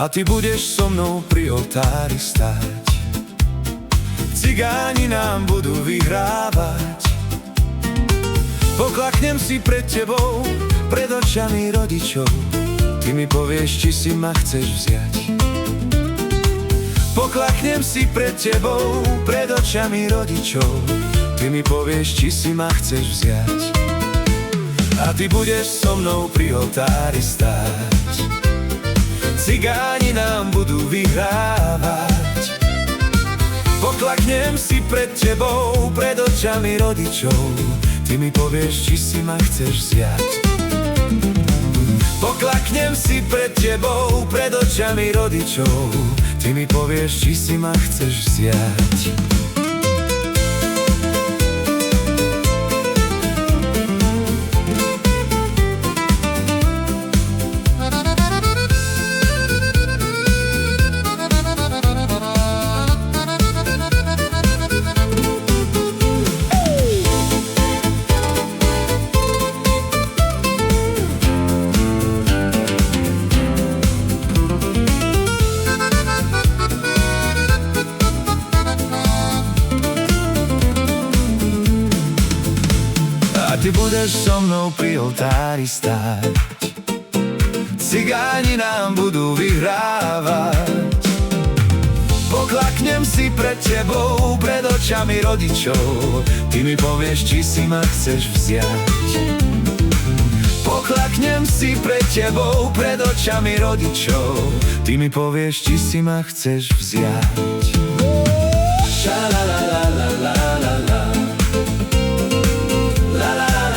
A ty budeš so mnou pri oltári stáť. Cigáni nám budú vyhrávať. Poklaknem si pred tebou, pred očami rodičov. Ty mi povieš, či si ma chceš vziať. Poklaknem si pred tebou, pred očami rodičov. Ty mi povieš, či si ma chceš vziať. A ty budeš so mnou pri oltári stáť. Cigáni nám budú vyhrávať. Poklaknem si pred tebou, pred očami rodičov. Ty mi povieš, či si ma chceš vziať. Poklaknem si pred tebou, pred očami rodičov. Ty mi povieš, či si ma chceš vziať. Ty budeš so mnou pri oltári stáť. Cigáni nám budú vyhrávať. Poklaknem si pred tebou, pred očami rodičov. Ty mi povieš, či si ma chceš vziať. Poklaknem si pred tebou, pred očami rodičov. Ty mi povieš, či si ma chceš vziať. Šalalalalalalala. La la la